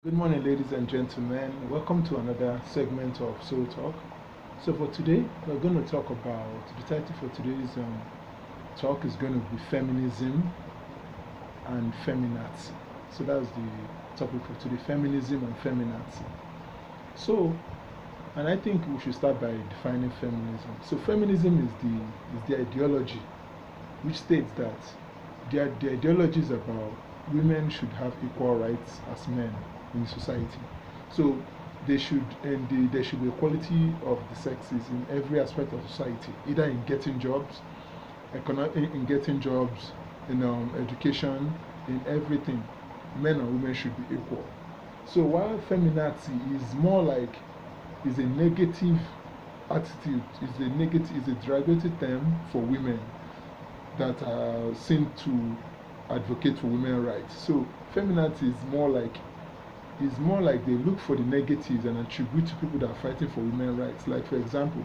Good morning, ladies and gentlemen. Welcome to another segment of Soul Talk. So, for today, we're going to talk about the title for today's talk is going to be Feminism and Feminazi. So, that's the topic for today, Feminism and Feminazi. So, and I think we should start by defining feminism. So, feminism is the ideology which states that the ideology is about women should have equal rights as men in society. So there should be equality of the sexes in every aspect of society, either in getting jobs, in getting jobs, in education, in everything. Men and women should be equal. So while feminazi is more like is a negative attitude, is a derogatory term for women that are seen to advocate for women's rights. So feminazi is more like they look for the negatives and attribute to people that are fighting for women's rights. Like, for example,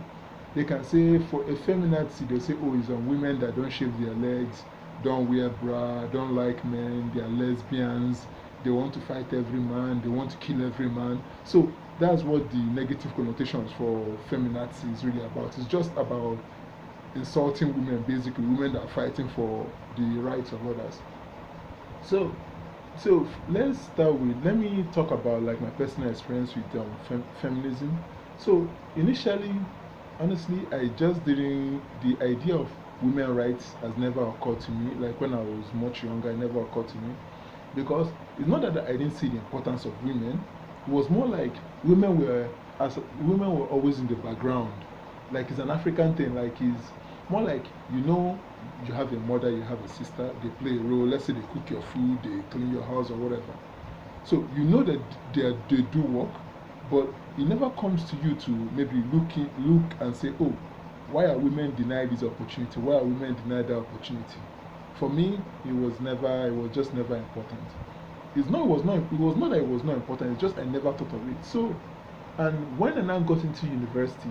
they can say for a feminazi, they'll say, oh, it's on women that don't shave their legs, don't wear bra, don't like men, they are lesbians, they want to fight every man, they want to kill every man. So that's what the negative connotations for feminazi is really about. It's just about insulting women, basically, women that are fighting for the rights of others. So let's start with, let me talk about like my personal experience with feminism. So initially, honestly, I just didn't, the idea of women's rights has never occurred to me. Like when I was much younger, it never occurred to me. Because it's not that I didn't see the importance of women. It was more like women were always in the background. Like it's an African thing, like it's more like, you have a mother, you have a sister, they play a role. Let's say they cook your food, they clean your house or whatever. So you know that they do work, but it never comes to you to maybe look and say, oh, why are women denied this opportunity? Why are women denied that opportunity? For me, it was just never important. It was not that it was not important, it's just I never thought of it. So, and when I now got into university,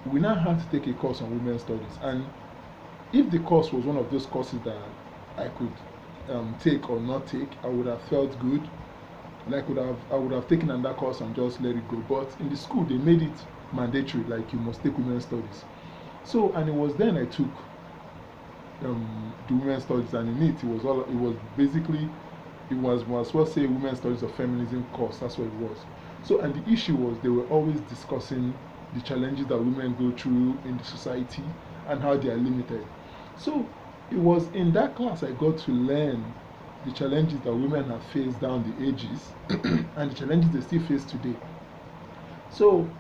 we now had to take a course on women's studies. And if the course was one of those courses that I could take or not take, I would have felt good. Like I would have taken another course and just let it go. But in the school, they made it mandatory, like you must take women's studies. So, and it was then I took the women's studies, and in it was basically, it was what say women's studies of feminism course. That's what it was. So, and the issue was they were always discussing the challenges that women go through in the society and how they are limited. So it was in that class I got to learn the challenges that women have faced down the ages and the challenges they still face today. So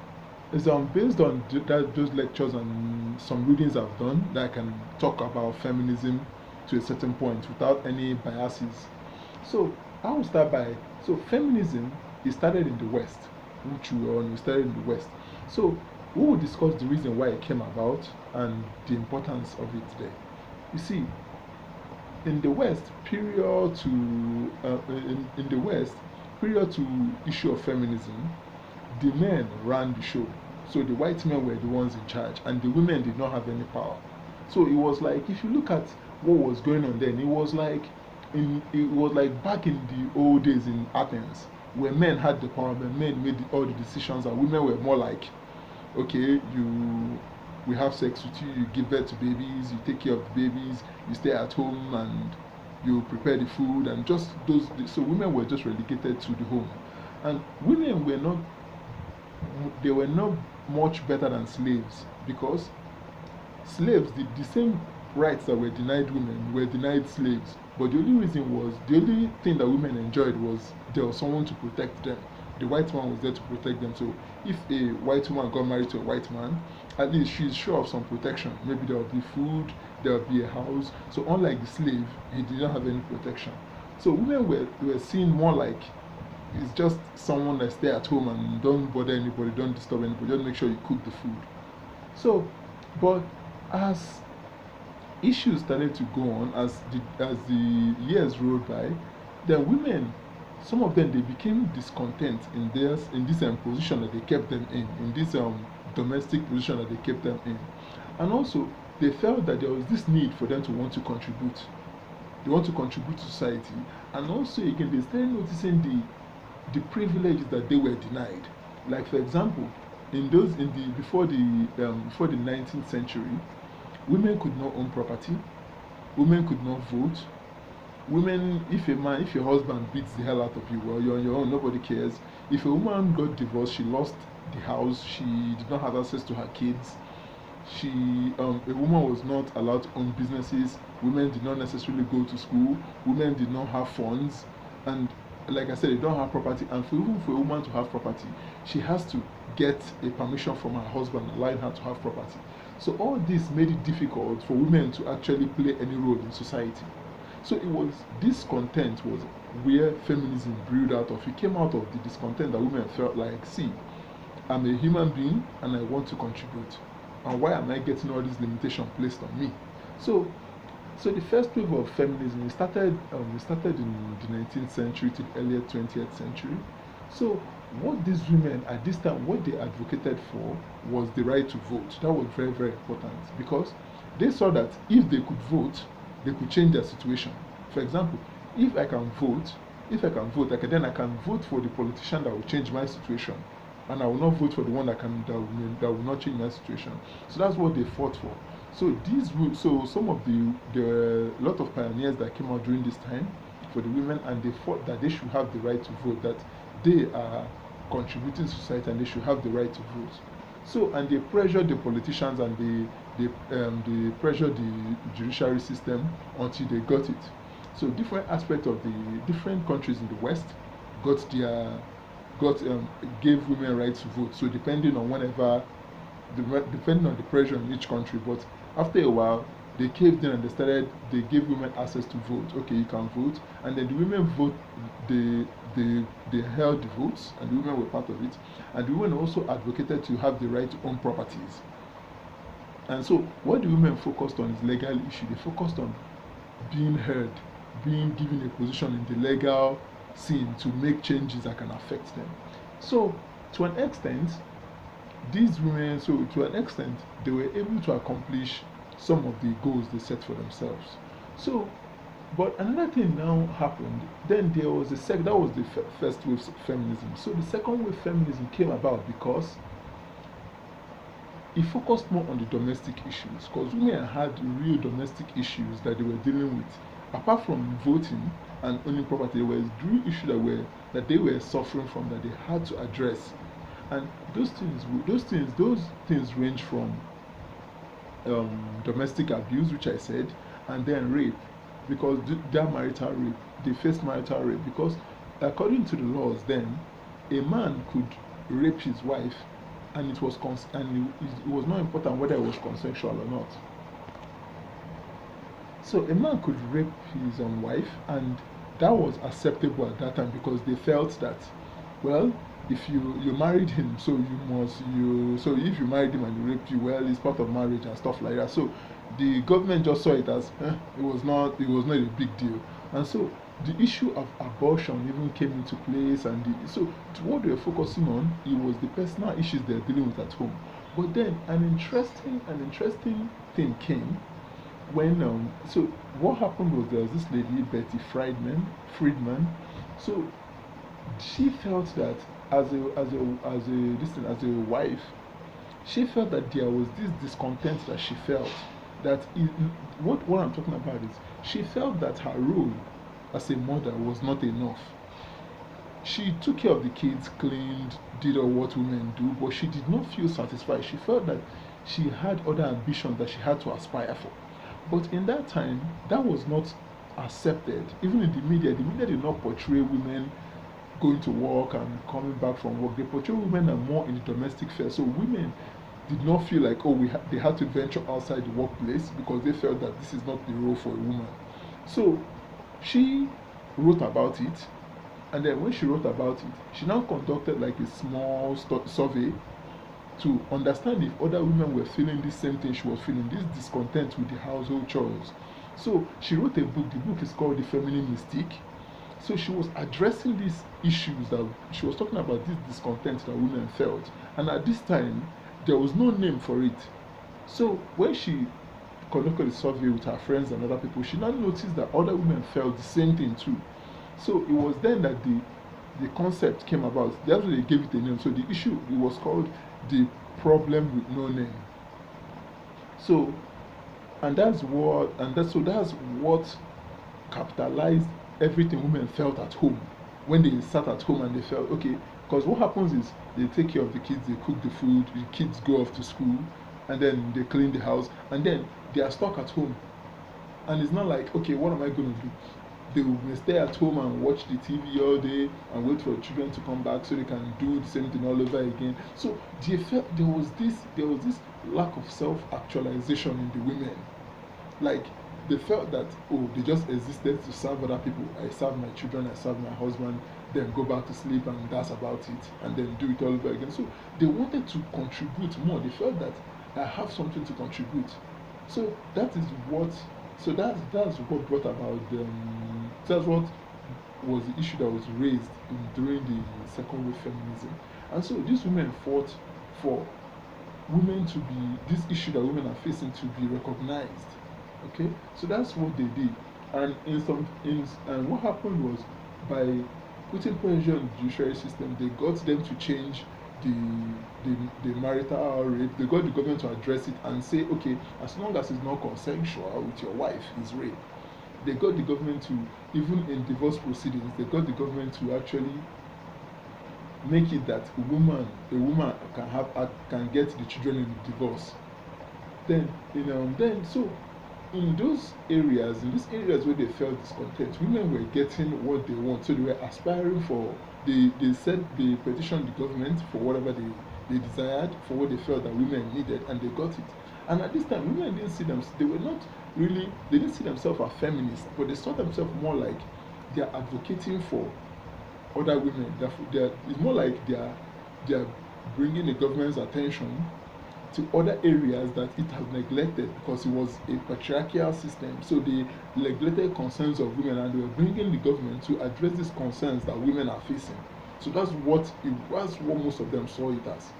it's based on those lectures and some readings I've done that I can talk about feminism to a certain point without any biases. So I will start by, so feminism, it started in the West, which we started in the West. So we will discuss the reason why it came about and the importance of it there. You see, in the West, period to issue of feminism, the men ran the show. So the white men were the ones in charge, and the women did not have any power. So it was like, if you look at what was going on then, it was like back in the old days in Athens, where men had the power, but men made all the decisions, and women were more like, okay, we have sex with you, you give birth to babies, you take care of the babies, you stay at home and you prepare the food, and just those. So women were just relegated to the home, and women were not much better than slaves, because slaves, the same rights that were denied women were denied slaves. But the only thing that women enjoyed was there was someone to protect them. The white man was there to protect them. So if a white woman got married to a white man, at least she's sure of some protection. Maybe there will be food, there will be a house. So unlike the slave, he did not have any protection. So women were seen more like, it's just someone that stay at home and don't bother anybody, don't disturb anybody, just make sure you cook the food. So, but as issues started to go on, as the years rolled by, then women, some of them, they became discontent in this position that they kept them in this domestic position that they kept them in. And also, they felt that there was this need for them to want to contribute. They want to contribute to society. And also, again, they started noticing the privileges that they were denied. Like for example, before the 19th century, women could not own property, women could not vote. Women, if your husband beats the hell out of you, well, you're on your own, nobody cares. If a woman got divorced, she lost the house, she did not have access to her kids. A woman was not allowed to own businesses. Women did not necessarily go to school. Women did not have funds, and like I said, they don't have property. And even for a woman to have property, she has to get a permission from her husband allowing her to have property. So all this made it difficult for women to actually play any role in society. So discontent was where feminism brewed out of. It came out of the discontent that women felt like, see, I'm a human being and I want to contribute. And why am I getting all these limitations placed on me? So the first wave of feminism started in the 19th century to the earlier 20th century. So what these women at this time, what they advocated for was the right to vote. That was very, very important because they saw that if they could vote, they could change their situation. For example, if I can vote, then I can vote for the politician that will change my situation. And I will not vote for the one that will not change my situation. So that's what they fought for. So some of there were a lot of pioneers that came out during this time for the women, and they fought that they should have the right to vote, that they are contributing to society and they should have the right to vote. So, and they pressured the politicians and they pressured the judiciary system until they got it. So different aspects of the different countries in the West gave women rights to vote. So depending on the pressure in each country, but after a while they caved in and they gave women access to vote. Okay, you can vote, and then the women vote. They held the votes, and the women were part of it. And the women also advocated to have the right to own properties. And so what the women focused on is legal issue. They focused on being heard, being given a position in the legal scene to make changes that can affect them. So to an extent, these women, they were able to accomplish some of the goals they set for themselves. So, but another thing now happened. Then there was that was the first wave of feminism. So the second wave feminism came about because it focused more on the domestic issues, because women had real domestic issues that they were dealing with. Apart from voting and owning property, there were real issues that they were suffering from, that they had to address. And those things range from domestic abuse, which I said, and then rape, because their marital rape, they faced marital rape, because according to the laws then, a man could rape his wife, and it was not important whether it was consensual or not. So a man could rape his own wife, and that was acceptable at that time, because they felt that, well, if you married him, so if you married him and he raped you, well, it's part of marriage and stuff like that. So the government just saw it as it was not a big deal. And so the issue of abortion even came into place, and what they were focusing on, it was the personal issues they're dealing with at home. But then an interesting thing came when so what happened was, there was this lady, Betty Friedman. So she felt that as a wife, she felt that there was this discontent that she felt, that what I'm talking about is, she felt that her role as a mother was not enough. She took care of the kids, cleaned, did all what women do, but she did not feel satisfied. She felt that she had other ambitions that she had to aspire for. But in that time, that was not accepted. Even in the media did not portray women going to work and coming back from work. They portray women are more in the domestic sphere. So women did not feel like, they had to venture outside the workplace, because they felt that this is not the role for a woman. So she wrote about it, and then when she wrote about it, she now conducted like a small survey to understand if other women were feeling the same thing she was feeling, this discontent with the household chores. So she wrote a book. The book is called The Feminine Mystique. So she was addressing these issues, that she was talking about this discontent that women felt. And at this time, there was no name for it. So when she conducted a survey with her friends and other people, she now noticed that other women felt the same thing too. So it was then that the concept came about. That's why they gave it a name. So the issue, it was called the problem with no name. So that's what capitalized everything women felt at home when they sat at home and they felt okay. Because what happens is they take care of the kids, they cook the food, the kids go off to school, and then they clean the house, and then they are stuck at home. And it's not like, okay, what am I going to do? They will stay at home and watch the TV all day and wait for children to come back so they can do the same thing all over again. So they felt there was this lack of self-actualization in the women. Like they felt that, oh, they just existed to serve other people. I serve my children, I serve my husband, then go back to sleep and that's about it, and then do it all over again. So they wanted to contribute more. They felt that I have something to contribute. So that is what. So that's what brought about the. That's what was the issue that was raised during the second wave feminism, and so these women fought for women to be this issue that women are facing to be recognized. Okay, so that's what they did, and and what happened was by putting pressure on the judiciary system, they got them to change the the marital rape. They got the government to address it and say, okay, as long as it's not consensual with your wife, it's rape. They got the government to, even in divorce proceedings, they got the government to actually make it that a woman can get the children in the divorce. Then in these areas where they felt discontent, women were getting what they want. So they were aspiring for, they said they petitioned the government for whatever they desired, for what they felt that women needed, and they got it. And at this time, women didn't see them, they were not really, they didn't see themselves as feminists, but they saw themselves more like they are advocating for other women. It's more like they are bringing the government's attention to other areas that it has neglected because it was a patriarchal system. So they neglected concerns of women and they were bringing the government to address these concerns that women are facing. So that's what most of them saw it as.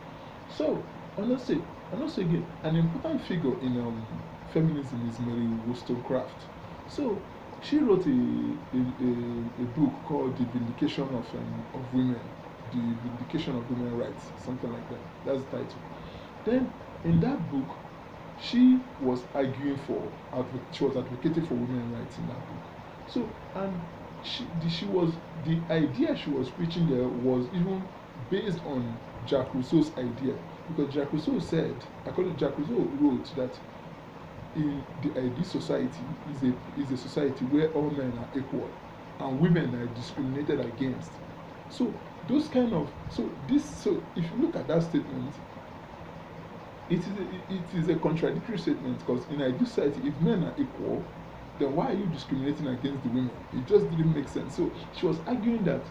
So, and also again, an important figure in feminism is Mary Wollstonecraft. So she wrote a book called The Vindication of Women, The Vindication of Women's Rights, something like that. That's the title. Then in that book, she was advocating for women's rights in that book. So, and the idea she was preaching there was even based on Jacques Rousseau's idea, because Jacques Rousseau said, according to Jacques Rousseau, wrote that in the ideal society is a society where all men are equal and women are discriminated against. So so if you look at that statement, it is a contradictory statement, because in ideal society, if men are equal, then why are you discriminating against the women? It just didn't make sense. So she was arguing that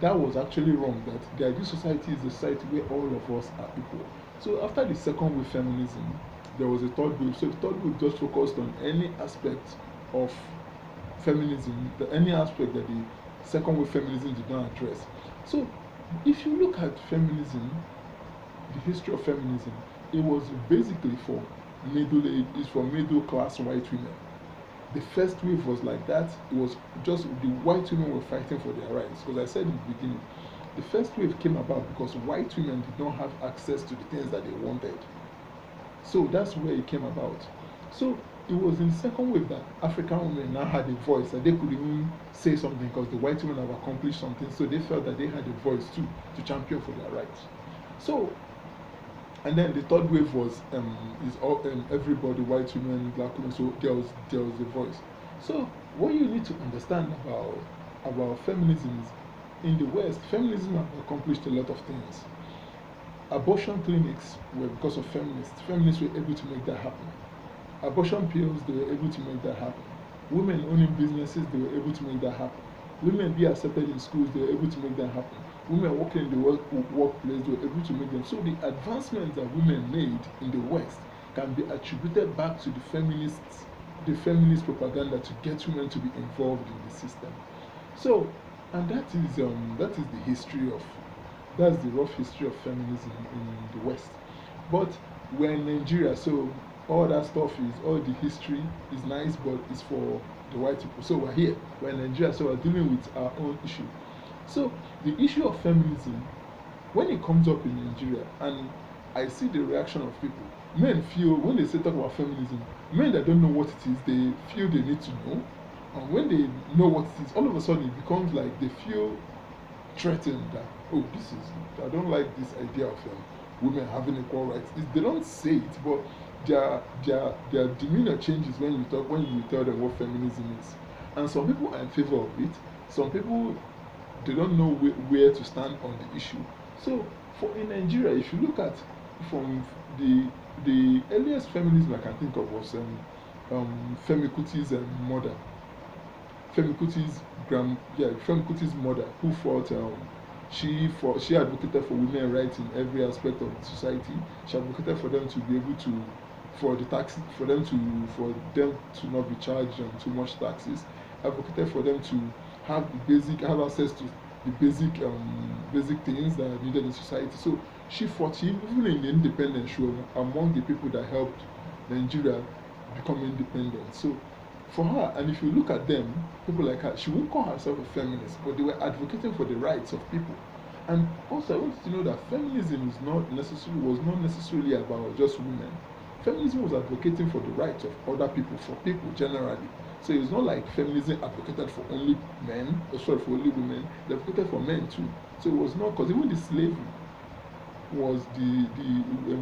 that was actually wrong, that the ideal society is a society where all of us are equal. So after the second wave feminism, there was a third wave. So the third wave just focused on any aspect of feminism, any aspect that the second wave feminism did not address. So if you look at feminism, the history of feminism, it was basically for middle class white women. The first wave was like that. It was just the white women were fighting for their rights. Because I said in the beginning, the first wave came about because white women did not have access to the things that they wanted. So that's where it came about. So it was in the second wave that African women now had a voice, that they could even say something because the white women have accomplished something. So they felt that they had a voice too to champion for their rights. So, and then the third wave was everybody, white women, black women. So there was a voice. So what you need to understand about feminism is, in the West, feminism has accomplished a lot of things. Abortion clinics were because of feminists. Feminists were able to make that happen. Abortion pills, they were able to make that happen. Women owning businesses, they were able to make that happen. Women be accepted in schools, they were able to make that happen. Women working in the workplace, they were able to make them. So the advancements that women made in the West can be attributed back to the feminist propaganda to get women to be involved in the system. So, and that is the history of, that's the rough history of feminism in the West. But we're in Nigeria, so all that stuff all the history is nice, but it's for the white people. So we're here, we're in Nigeria, so we're dealing with our own issue. So the issue of feminism, when it comes up in Nigeria, and I see the reaction of people, men feel when they say talk about feminism, men that don't know what it is, they feel they need to know. And when they know what it is, all of a sudden it becomes like they feel threatened that, oh, this is, I don't like this idea of women having equal rights. They don't say it, but their demeanor changes when you tell them what feminism is. And some people are in favor of it. Some people, they don't know where to stand on the issue. So for in Nigeria, if you look at from the earliest feminism I can think of was Femi Kuti's mother. Femi Kuti's Femi Kuti's mother, who fought, she advocated for women's rights in every aspect of the society. She advocated for them to be able to, for the taxes, for them to not be charged too much taxes. Advocated for them to have access to the basic things that are needed in society. So she fought him, even in the independence. She was among the people that helped Nigeria become independent. So for her, and if you look at them, people like her, she won't call herself a feminist, but they were advocating for the rights of people. And also, I want you to know that feminism was not necessarily about just women. Feminism was advocating for the rights of other people, for people generally. So it's not like feminism advocated for only men, or sorry, for only women. They advocated for men too. So it was not, because even the slavery was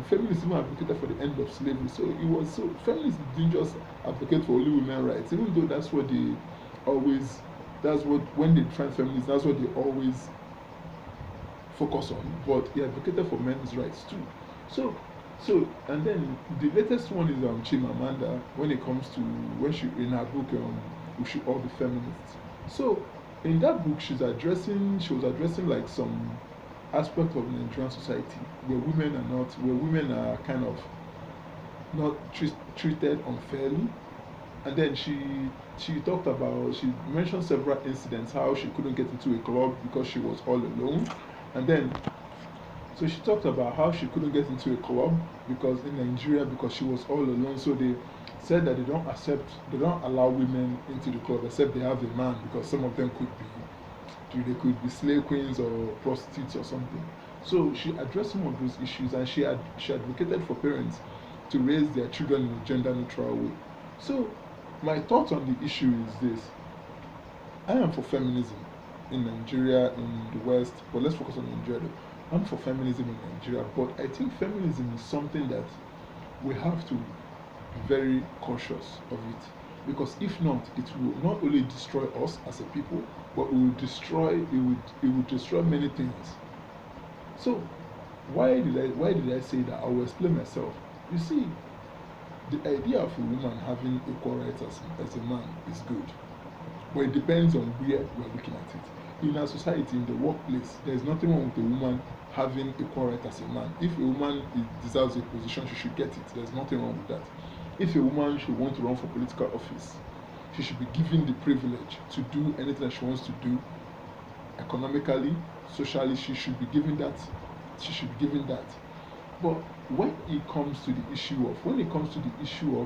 feminism advocated for the end of slavery. So it was, so feminism didn't just advocate for only women's rights, even though that's what they always, that's what, when they define feminism, that's what they always focus on. But he advocated for men's rights too. So and then the latest one is Chimamanda, when it comes to, when she, in her book, We Should All Be Feminists. So in that book she was addressing like some aspect of Nigerian society where women are kind of not treated unfairly. And then she talked about, she mentioned several incidents, how she couldn't get into a club because she was all alone. And then so she talked about how she couldn't get into a club because in Nigeria, because she was all alone. So they said that they don't allow women into the club except they have a man, because some of them could be slave queens or prostitutes or something. So she addressed some of those issues, and she advocated for parents to raise their children in a gender neutral way. So my thought on the issue is this: I am for feminism in Nigeria, in the West, but let's focus on Nigeria though. I'm for feminism in Nigeria, but I think feminism is something that we have to be very cautious of it, because if not, it will not only destroy us as a people, but it will destroy many things. So why did I say that? I will explain myself. You see, the idea of a woman having equal rights as a man is good, but it depends on where we're looking at it. In our society, in the workplace, there's nothing wrong with a woman having equal right as a man. If a woman deserves a position, she should get it. There's nothing wrong with that. If a woman should want to run for political office, she should be given the privilege to do anything that she wants to do. Economically, socially, she should be given that. She should be given that. But when it comes to the issue of when it comes to issue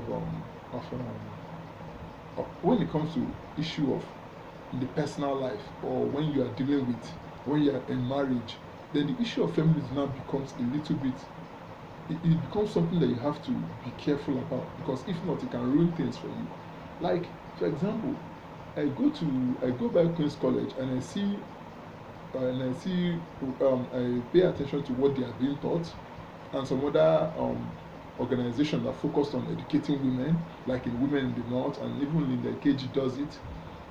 of in the personal life, or when you are dealing with, when you are in marriage, then the issue of feminism now becomes a little bit, it becomes something that you have to be careful about, because if not, it can ruin things for you. Like, for example, I go by Queen's College, and I pay attention to what they are being taught, and some other organizations that focused on educating women, like in Women in the North, and even in the KG does it.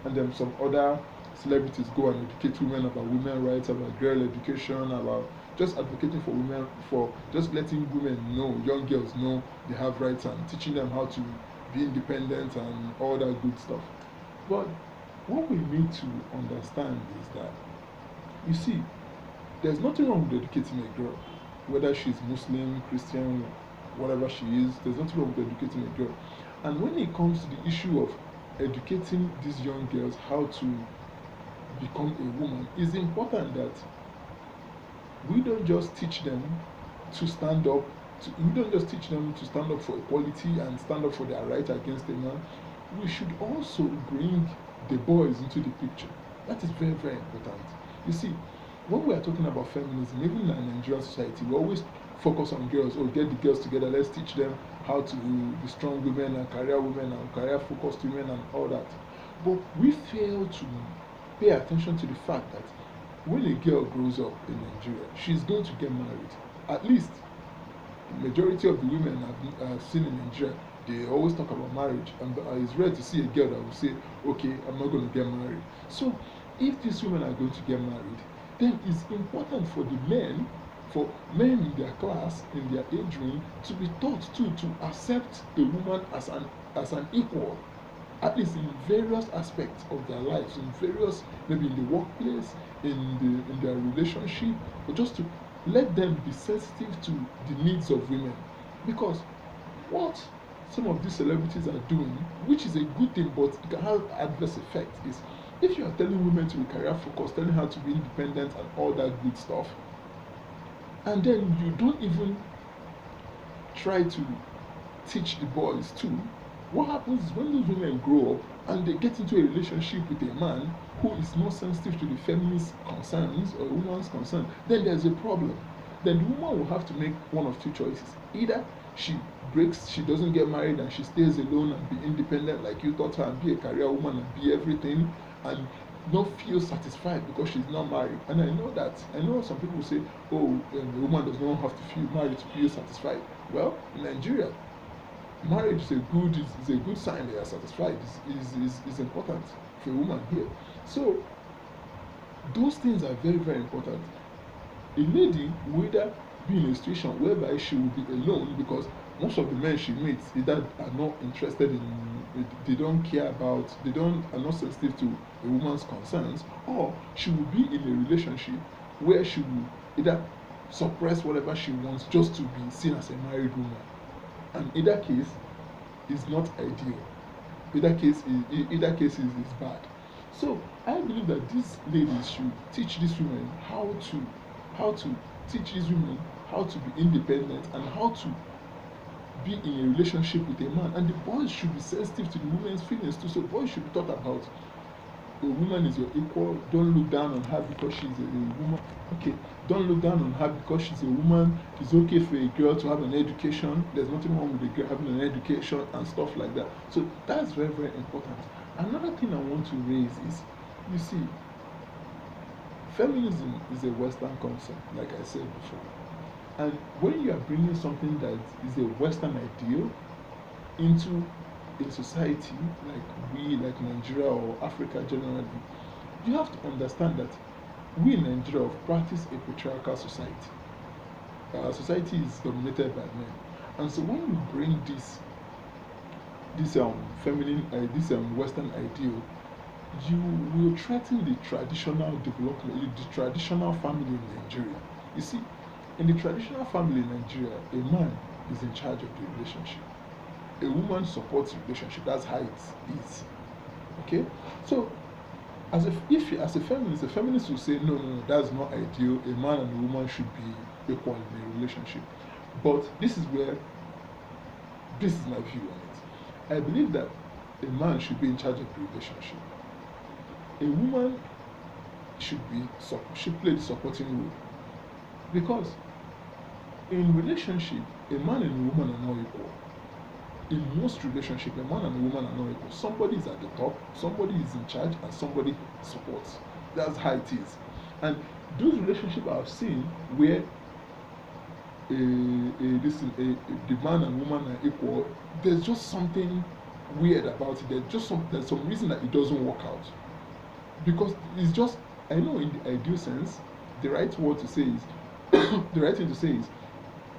And then some other celebrities go and educate women about women's rights, about girl education, about just advocating for women, for just letting women know, young girls know they have rights, and teaching them how to be independent and all that good stuff. But what we need to understand is that, you see, there's nothing wrong with educating a girl, whether she's Muslim, Christian, whatever she is, there's nothing wrong with educating a girl. And when it comes to the issue of educating these young girls how to become a woman, it's important that we don't just teach them to stand up we don't just teach them to stand up for equality and stand up for their right against a man. We should also bring the boys into the picture. That is very, very important. You see, when we are talking about feminism, even in our Nigerian society, we always focus on girls. Oh, get the girls together, let's teach them how to be strong women and career focused women and all that. But we fail to pay attention to the fact that when a girl grows up in Nigeria, she's going to get married. At least the majority of the women I've seen in Nigeria, they always talk about marriage, and it's rare to see a girl that will say, okay, I'm not going to get married. So if these women are going to get married, then it's important for the men, for men in their class, in their age range, to be taught too to accept a woman as an equal, at least in various aspects of their lives, in various, maybe in the workplace, in their relationship, or just to let them be sensitive to the needs of women. Because what some of these celebrities are doing, which is a good thing but it can have adverse effects, is if you are telling women to be career focused, telling her to be independent and all that good stuff, and then you don't even try to teach the boys too, what happens is when those women grow up and they get into a relationship with a man who is not sensitive to the feminist concerns or a woman's concern, then there's a problem. Then the woman will have to make one of two choices. Either she doesn't get married and she stays alone and be independent like you taught her, and be a career woman and be everything, and not feel satisfied because she's not married. And I know some people say, oh, a woman does not have to feel married to feel satisfied. Well, in Nigeria, marriage is a good sign they are satisfied. Is important for a woman here. So those things are very, very important. A lady will either be in a situation whereby she will be alone because most of the men she meets either are not interested in, they don't care about, are not sensitive to a woman's concerns, or she will be in a relationship where she will either suppress whatever she wants just to be seen as a married woman. And either case is not ideal. Either case is bad. So I believe that these ladies should teach these women how to teach these women how to be independent and how to be in a relationship with a man. And the boys should be sensitive to the women's feelings too. So boys should be taught about a woman is your equal. Don't look down on her because she's a woman. Okay, don't look down on her because she's a woman. It's okay for a girl to have an education. There's nothing wrong with a girl having an education and stuff like that. So that's very, very important. Another thing I want to raise is, you see, feminism is a Western concept, like I said before. And when you are bringing something that is a Western ideal into a society like Nigeria or Africa generally, you have to understand that we in Nigeria practice a patriarchal society. Our society is dominated by men. And so when you bring this feminine, this Western ideal, you will threaten the traditional development, the traditional family in Nigeria. You see, in the traditional family in Nigeria, a man is in charge of the relationship. A woman supports the relationship. That's how it is. Okay? So, as a feminist will say, no, that's not ideal. A man and a woman should be equal in a relationship. But this is my view on it. I believe that a man should be in charge of the relationship. A woman should play the supporting role. Because in relationship, a man and a woman are not equal. In most relationships, a man and a woman are not equal. Somebody is at the top, somebody is in charge, and somebody supports. That's how it is. And those relationships I've seen where the man and woman are equal, there's just something weird about it. There's some reason that it doesn't work out. Because it's just, I know in the ideal sense, the right word to say is, the right thing to say is,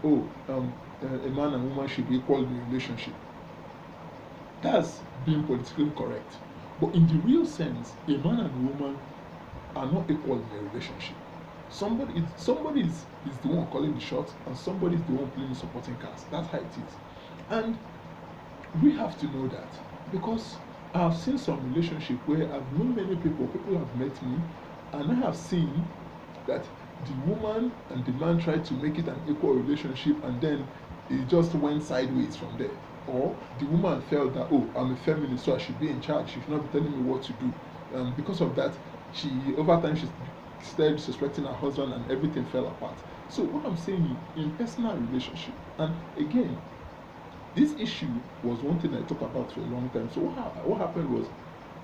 a man and woman should be equal in a relationship. That's being politically correct. But in the real sense, a man and a woman are not equal in a relationship. Somebody is the one calling the shots, and somebody is the one playing the supporting cast. That's how it is. And we have to know that, because I've seen some relationship where I've known many people have met me, and I have seen that the woman and the man tried to make it an equal relationship, and then it just went sideways from there. Or the woman felt that, I'm a feminist, so I should be in charge. She should not be telling me what to do. Because of that, over time, started disrespecting her husband and everything fell apart. So what I'm saying in personal relationship, and again, this issue was one thing I talked about for a long time. So what happened was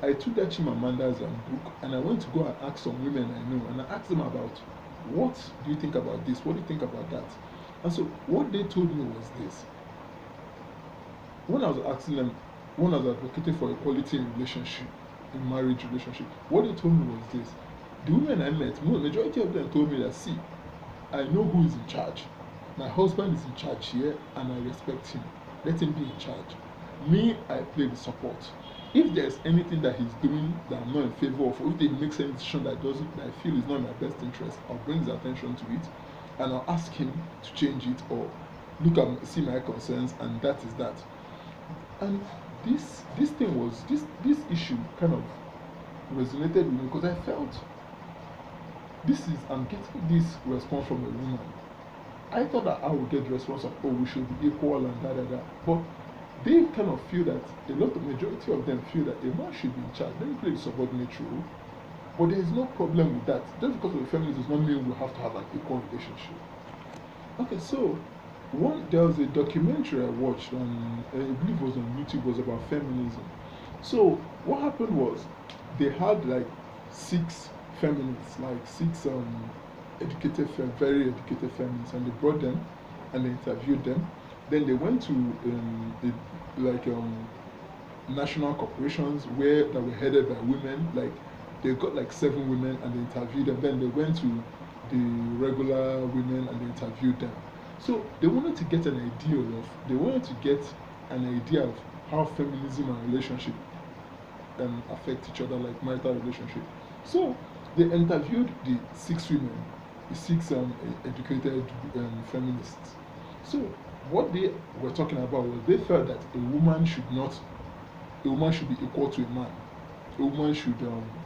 I took that Chimamanda's book and I went to go and ask some women I know, and I asked them about, what do you think about this? What do you think about that? And so what they told me was this. When I was asking them, when I was advocating for equality in relationship, in marriage relationship, what they told me was this. The women I met, majority of them told me that, see, I know who is in charge. My husband is in charge here and I respect him. Let him be in charge. Me, I play the support. If there's anything that he's doing that I'm not in favor of, or if he makes any decision that I feel is not in my best interest, I'll bring his attention to it and I'll ask him to change it or see my concerns, and that is that. And this thing was this issue kind of resonated with me because I felt I'm getting this response from a woman. I thought that I would get the response of, oh, we should be equal and da da da. But they kind of feel that majority of them feel that a man should be in charge. Let me play the subordinate role. But there is no problem with that. Just because of the feminism does not mean we have to have an equal relationship. Okay, so there was a documentary I watched on, I believe it was on YouTube, was about feminism. So what happened was they had like 6 feminists, like 6 very educated feminists, and they brought them and they interviewed them. Then they went to national corporations that were headed by women. Like they got like 7 women and they interviewed them. Then they went to the regular women and they interviewed them. So they wanted to get an idea of how feminism and relationship affect each other, like marital relationship. So they interviewed the 6 women, the 6 educated feminists. So what they were talking about was they felt that a woman should be equal to a man. A woman should,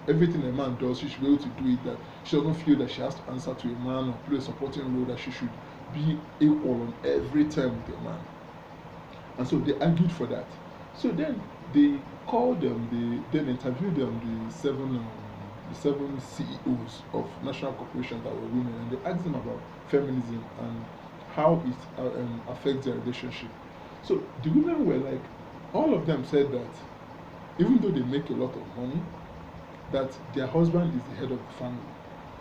everything a man does, she should be able to do it, that she doesn't feel that she has to answer to a man or play a supporting role, that she should be equal on every time with a man. And so they argued for that. So then they called them, they then interviewed them, the 7 CEOs of national corporations that were women, and they asked them about feminism and how it affects their relationship. So the women were like, all of them said that even though they make a lot of money, that their husband is the head of the family.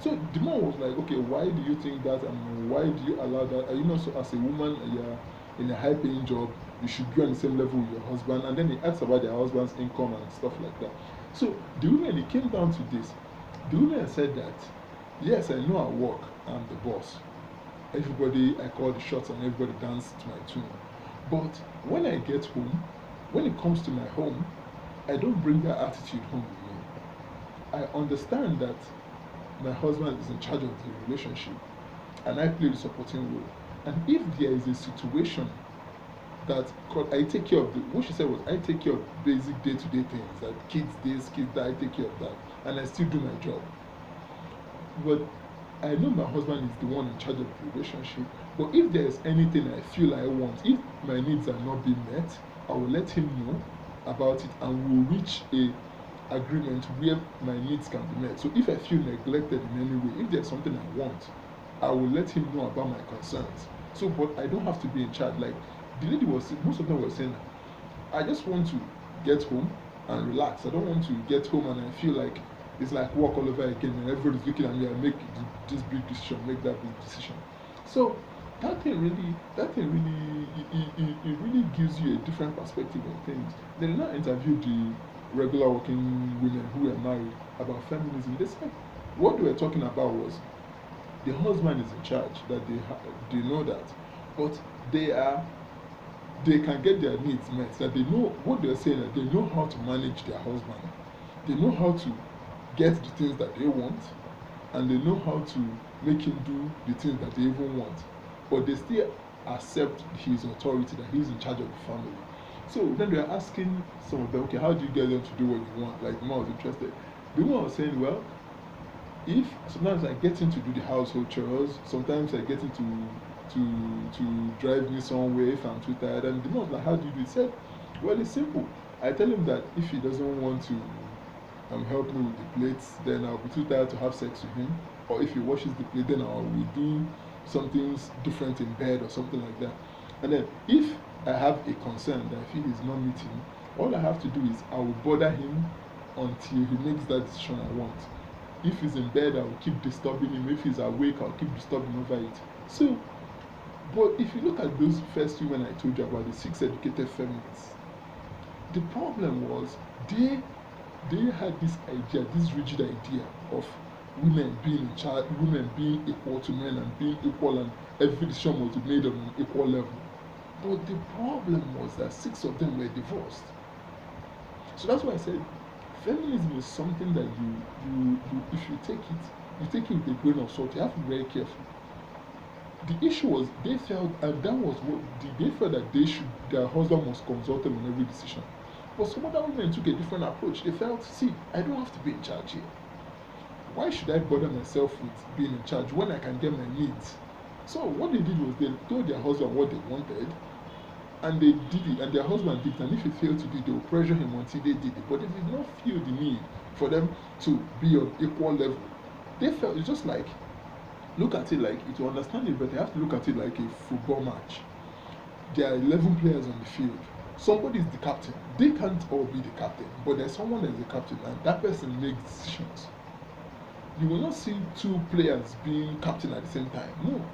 So the man was like, okay, why do you think that, and why do you allow that? Are you not, so as a woman, you're in a high paying job, you should be on the same level with your husband? And then he asked about their husband's income and stuff like that. So the women, it came down to this. The women said that, yes, I know at work I'm the boss. I call the shots and everybody dances to my tune. But when I get home, when it comes to my home, I don't bring that attitude home with me. I understand that my husband is in charge of the relationship and I play the supporting role. And if there is a situation that I take care of, what she said was, I take care of basic day-to-day things, like kids this, kids that, I take care of that, and I still do my job. But I know my husband is the one in charge of the relationship, but if there is anything I feel I want, if my needs are not being met, I will let him know about it and we'll reach a agreement where my needs can be met. So if I feel neglected in any way, if there's something I want, I will let him know about my concerns. So, but I don't have to be in charge. Like the lady most of them were saying, I just want to get home and relax. I don't want to get home and I feel like it's like work all over again and everybody's looking at me and make this big decision, make that big decision. So that thing really it really gives you a different perspective on things. They did not interview the regular working women who were married about feminism. They said what they were talking about was the husband is in charge, that they know that, but they can get their needs met, that they know what they're saying, that they know how to manage their husband, they know how to get the things that they want, and they know how to make him do the things that they even want, but they still accept his authority, that he's in charge of the family. So then they're asking some of them, okay, how do you get them to do what you want? Like the man was interested. The woman was saying, well, if sometimes I get him to do the household chores, sometimes I get him to drive me somewhere if I'm too tired, and the man was like, how do you do it? He said, well, it's simple. I tell him that if he doesn't want to help me with the plates, then I'll be too tired to have sex with him. or if he washes the plate, then I will do something different in bed or something like that. And then if I have a concern that I feel he's not meeting, all I have to do is I will bother him until he makes that decision I want. If he's in bed, I will keep disturbing him. If he's awake, I'll keep disturbing over it. So, but if you look at those first women I told you about, the 6 educated feminists, the problem was they had this idea, this rigid idea of women being in charge, women being equal to men and being equal, and every decision was made on an equal level. But the problem was that 6 of them were divorced. So that's why I said feminism is something that you if you take it with a grain of salt. You have to be very careful. The issue was they felt, and that was what they felt, that their husband was consulted on every decision. But some other women took a different approach. They felt, see, I don't have to be in charge here. Why should I bother myself with being in charge when I can get my needs? So what they did was they told their husband what they wanted, and they did it, and their husband did it, and if he failed to do it, they would pressure him until they did it. But they did not feel the need for them to be on equal level. They felt, it's just like, look at it like, to understand it better, you have to look at it like a football match. There are 11 players on the field. Somebody is the captain. They can't all be the captain, but there's someone that's the captain, and that person makes decisions. You will not see 2 players being captain at the same time. No.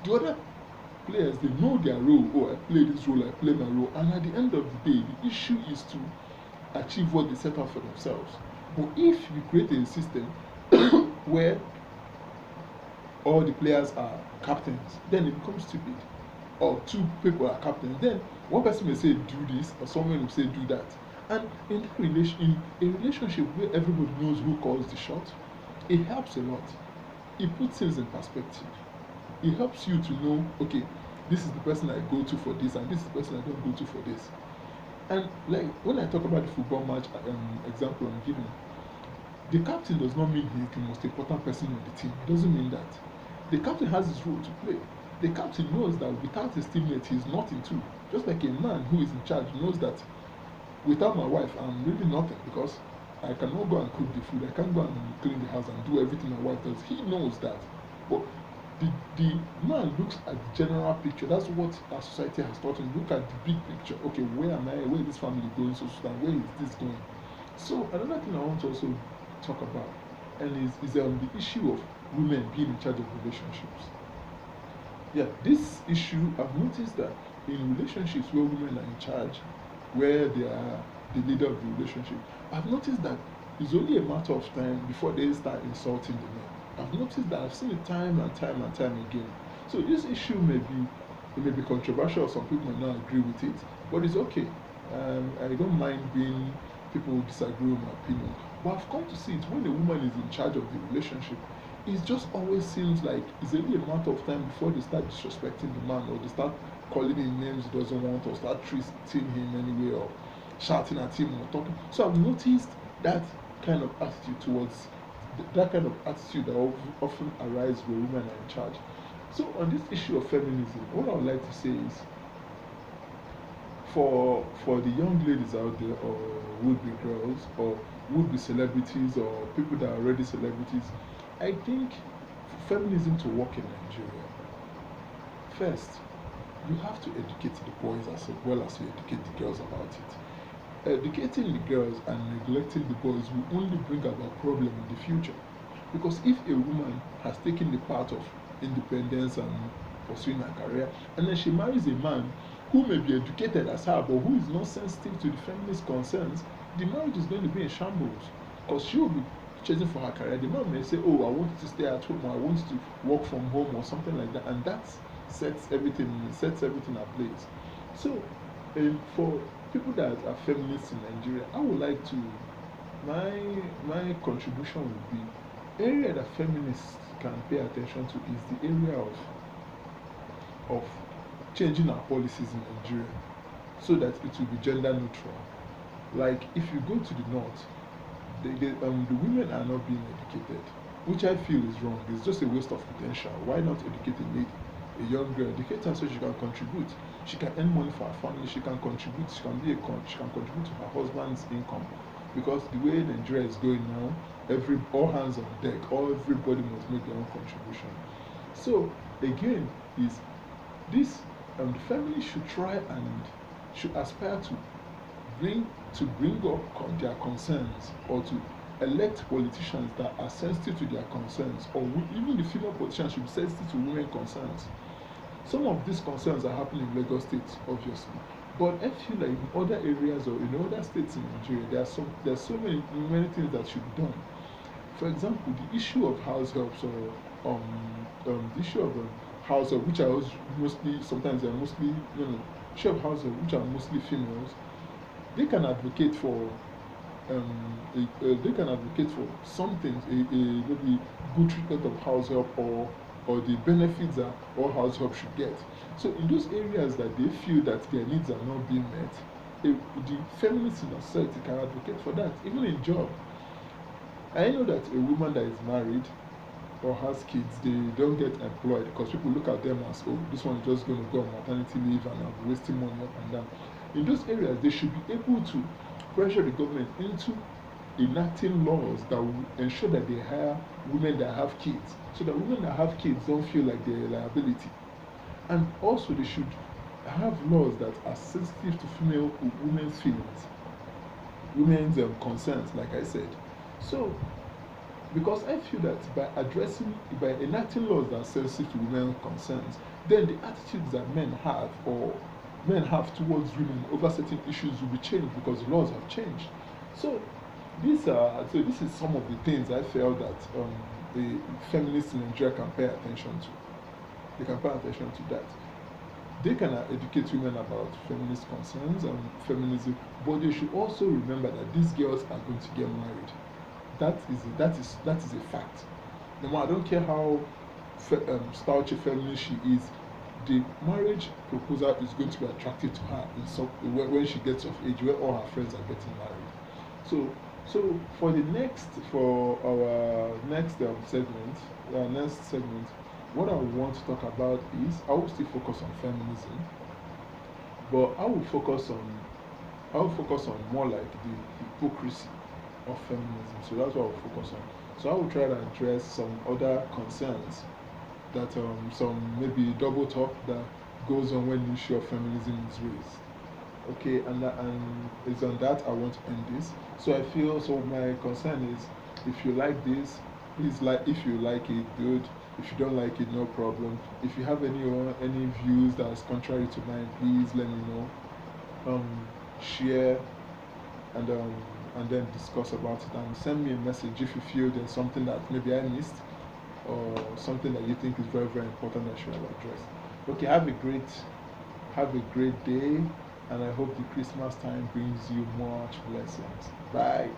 The other players, they know their role. Oh, I play this role, I play my role. And at the end of the day, the issue is to achieve what they set out for themselves. But if you create a system where all the players are captains, then it becomes stupid. Or 2 people are captains, then one person may say do this, or someone will say do that. And in a relationship where everybody knows who calls the shot, it helps a lot. It puts things in perspective. It helps you to know, okay, this is the person I go to for this, and this is the person I don't go to for this. And like when I talk about the football match example I'm giving, the captain does not mean he's the most important person on the team. It doesn't mean that. The captain has his role to play. The captain knows that without his teammate, he's nothing too. Just like a man who is in charge knows that without my wife, I'm really nothing, because I cannot go and cook the food. I can't go and clean the house and do everything my wife does. He knows that. But the man looks at the general picture. That's what our society has taught him. Look at the big picture. Okay, where am I? Where is this family going? So where is this going? So another thing I want to also talk about is the issue of women being in charge of relationships. Yeah, this issue, I've noticed that in relationships where women are in charge, where they are the leader of the relationship, I've noticed that it's only a matter of time before they start insulting the men. I've noticed that. I've seen it time and time and time again. So this issue may be controversial. Some people may not agree with it, but it's okay. I don't mind being people disagree with my opinion. But I've come to see it when a woman is in charge of the relationship. It just always seems like it's only a matter of time before they start disrespecting the man, or they start calling him names he doesn't want, or start treating him anyway, or shouting at him or talking. So I've noticed that kind of attitude towards that kind of attitude that often arises when women are in charge. So on this issue of feminism, what I would like to say is, for the young ladies out there, or would-be girls, or would-be celebrities, or people that are already celebrities, I think for feminism to work in Nigeria, first, you have to educate the boys as well as you educate the girls about it. Educating the girls and neglecting the boys will only bring about problem in the future. Because if a woman has taken the path of independence and pursuing her career, and then she marries a man who may be educated as her, but who is not sensitive to the feminist concerns, the marriage is going to be in shambles. Because she will be chasing for her career. The man may say, oh, I want you to stay at home, or I want you to work from home, or something like that, and that sets everything ablaze. So, for people that are feminists in Nigeria, I would like to, my contribution would be, area that feminists can pay attention to is the area of changing our policies in Nigeria so that it will be gender neutral. Like if you go to the north, the women are not being educated, which I feel is wrong. It's just a waste of potential. Why not educate a lady, a young girl, educate her so she can contribute? She can earn money for her family. She can contribute. She can contribute to her husband's income. Because the way Nigeria is going now, all hands on deck, all everybody must make their own contribution. So again, is this the family should try and should aspire to bring bring up their concerns, or to elect politicians that are sensitive to their concerns, or even the female politicians should be sensitive to women concerns. Some of these concerns are happening in Lagos State, obviously, but I feel like in other areas or in other states in Nigeria, there's so many things that should be done. For example, the issue of house helps, or the issue of house help, which are mostly, sometimes they're mostly, issue of house help, which are mostly females. They can advocate for they can advocate for some things, maybe good treatment of house help, or the benefits that all house help should get. So in those areas that they feel that their needs are not being met, the feminists in our society can advocate for that, even in job. I know that a woman that is married or has kids, they don't get employed because people look at them as, oh, this one is just going to go on maternity leave and I'll be wasting money up and down. In those areas, they should be able to pressure the government into enacting laws that will ensure that they hire women that have kids, so that women that have kids don't feel like they're a liability. And also, they should have laws that are sensitive to women's feelings, women's concerns, like I said. So, because I feel that by enacting laws that are sensitive to women's concerns, then the attitudes that men have, or men have towards women over certain issues, will be changed because the laws have changed. So this is some of the things I felt that the feminists in Nigeria can pay attention to. They can pay attention to that. They can educate women about feminist concerns and feminism, but they should also remember that these girls are going to get married. That is a fact. No matter, I don't care how starchy feminist she is, the marriage proposal is going to be attractive to her when she gets of age, where all her friends are getting married. So for our next segment, what I want to talk about is, I will still focus on feminism, but I will focus on more like the hypocrisy of feminism. So that's what I'll focus on. So I will try to address some other concerns that some maybe double talk that goes on when the issue of feminism is raised. Okay, and it's on that I want to end this. So I feel, so my concern is, if you like this, please like. If you like it, good. If you don't like it, no problem. If you have any views that is contrary to mine, please let me know. Share, and then discuss about it, and send me a message if you feel there's something that maybe I missed, or something that you think is very, very important that I should have addressed. Okay, have a great day, and I hope the Christmas time brings you much blessings. Bye.